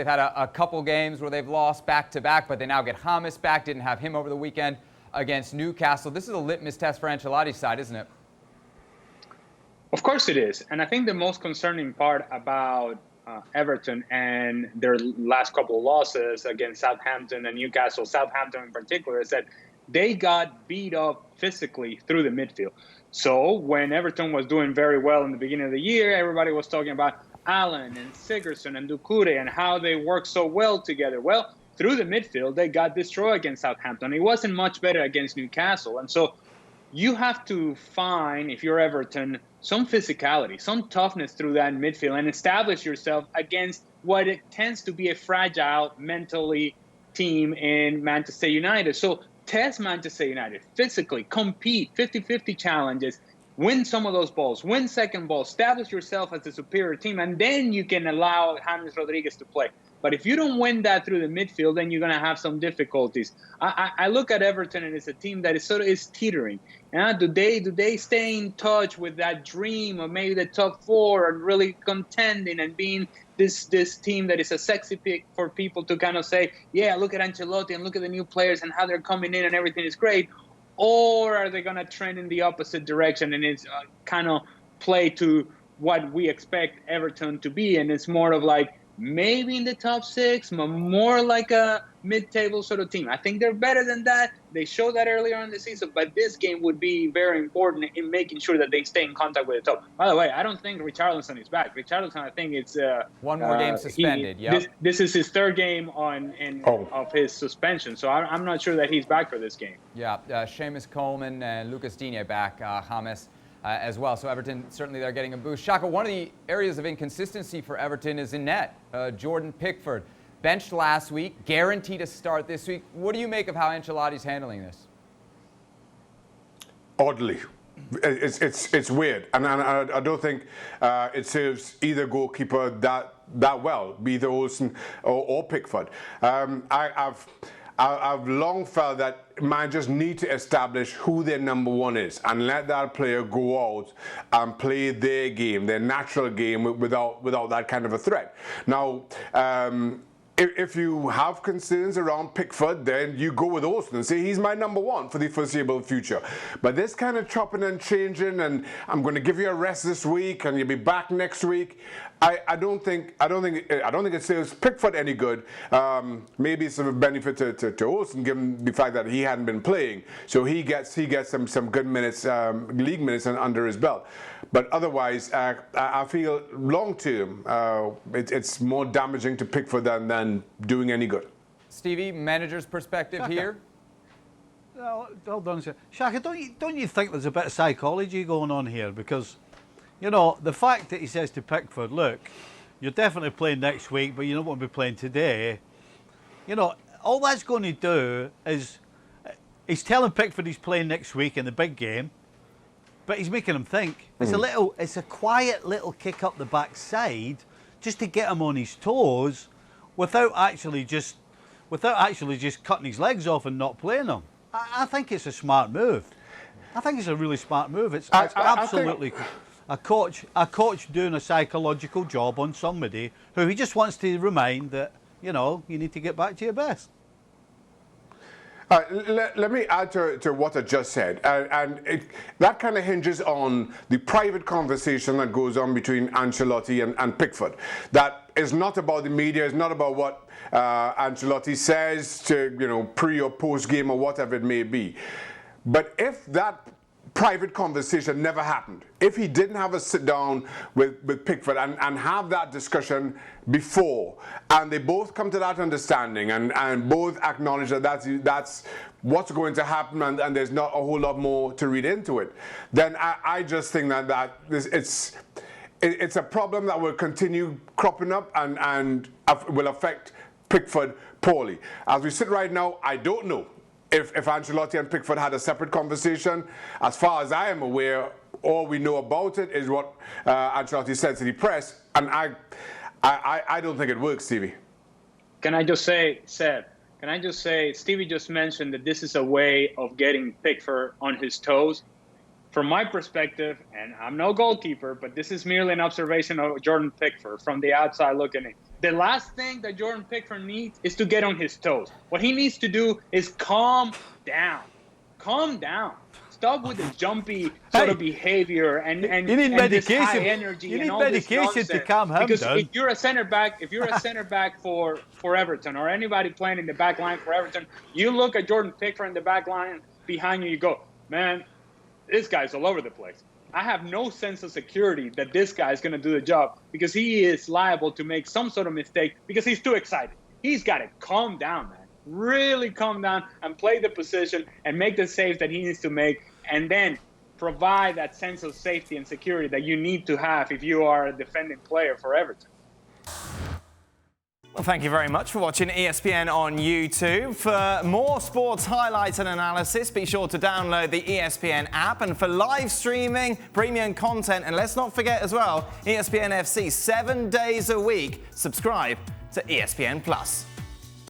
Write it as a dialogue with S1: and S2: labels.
S1: They've had a couple games where they've lost back-to-back, but they now get James back. Didn't have him over the weekend against Newcastle. This is a litmus test for Ancelotti's side, isn't it?
S2: Of course it is. And I think the most concerning part about Everton and their last couple of losses against Southampton and Newcastle, Southampton in particular, is that they got beat up physically through the midfield. So when Everton was doing very well in the beginning of the year, everybody was talking about Allen and Sigurdsson and Doucouré and how they work so well together. Well, through the midfield, they got destroyed against Southampton. It wasn't much better against Newcastle. And so you have to find, if you're Everton, some physicality, some toughness through that midfield and establish yourself against what it tends to be a fragile mentally team in Manchester United. So test Manchester United physically, compete, 50-50 challenges, win some of those balls, win second balls, establish yourself as a superior team, and then you can allow James Rodriguez to play. But if you don't win that through the midfield, then you're going to have some difficulties. I look at Everton, and it's a team that is teetering. Do they stay in touch with that dream of maybe the top four and really contending and being this team that is a sexy pick for people to kind of say, yeah, look at Ancelotti and look at the new players and how they're coming in and everything is great? Or are they going to trend in the opposite direction and it's kind of play to what we expect Everton to be? And it's more of like, maybe in the top six, but more like a mid-table sort of team. I think they're better than that. They showed that earlier in the season, but this game would be very important in making sure that they stay in contact with the top. By the way, I don't think Richarlison is back. Richarlison, I think it's
S1: one more game suspended.
S2: This is his third game of his suspension, so I'm not sure that he's back for this game.
S1: Yeah, Seamus Coleman and Lucas Digne back, James as well. So Everton, certainly they're getting a boost. Shaka, one of the areas of inconsistency for Everton is in net. Jordan Pickford, benched last week, guaranteed to start this week. What do you make of how Ancelotti's handling this?
S3: Oddly. It's weird. And I don't think it serves either goalkeeper that well, be either Olsen or Pickford. I've long felt that managers need to establish who their number one is and let that player go out and play their game, their natural game, without that kind of a threat. Now, if you have concerns around Pickford, then you go with Olsen and say he's my number one for the foreseeable future. But this kind of chopping and changing, and I'm going to give you a rest this week, and you'll be back next week. I don't think it serves Pickford any good. Maybe it's a benefit to Olsen, given the fact that he hadn't been playing, so he gets some good minutes, league minutes under his belt. But otherwise, I feel long term it's more damaging to Pickford than doing any good.
S1: Stevie, manager's perspective
S4: Shaka.
S1: here.
S4: Hold on a second. Shaka, don't you think there's a bit of psychology going on here? Because, you know, the fact that he says to Pickford, look, you're definitely playing next week, but you don't want to be playing today. You know, all that's going to do is he's telling Pickford he's playing next week in the big game, but he's making him think. It's a quiet little kick up the backside just to get him on his toes without actually just cutting his legs off and not playing him. I think it's a smart move. I think it's a really smart move. It's absolutely a coach doing a psychological job on somebody who he just wants to remind that, you know, you need to get back to your best.
S3: Let me add to what I just said, that kind of hinges on the private conversation that goes on between Ancelotti and Pickford. That is not about the media, it's not about what Ancelotti says to, you know, pre or post game or whatever it may be. But if that private conversation never happened, if he didn't have a sit down with Pickford and have that discussion before, and they both come to that understanding and both acknowledge that that's what's going to happen, and there's not a whole lot more to read into it, then I just think that it's a problem that will continue cropping up and will affect Pickford poorly. As we sit right now, I don't know if Ancelotti and Pickford had a separate conversation. As far as I am aware, all we know about it is what Ancelotti said to the press, and I don't think it works, Stevie.
S2: Can I just say, Seb, Stevie just mentioned that this is a way of getting Pickford on his toes. from my perspective, and I'm no goalkeeper, but this is merely an observation of Jordan Pickford from the outside looking in. The last thing that Jordan Pickford needs is to get on his toes. What he needs to do is calm down. Calm down. Stop with the jumpy sort of behavior and
S4: you need medication.
S2: This high energy.
S4: You need
S2: and all
S4: medication
S2: this
S4: to calm him
S2: because
S4: down.
S2: if you're a center back, for Everton or anybody playing in the back line for Everton, you look at Jordan Pickford in the back line behind you, you go, man, this guy's all over the place. I have no sense of security that this guy is going to do the job because he is liable to make some sort of mistake because he's too excited. He's got to calm down, man. Really calm down and play the position and make the saves that he needs to make, and then provide that sense of safety and security that you need to have if you are a defending player for Everton.
S5: Well, thank you very much for watching ESPN on YouTube. For more sports highlights and analysis, be sure to download the ESPN app. And for live streaming, premium content, and let's not forget as well, ESPN FC 7 days a week, subscribe to ESPN+.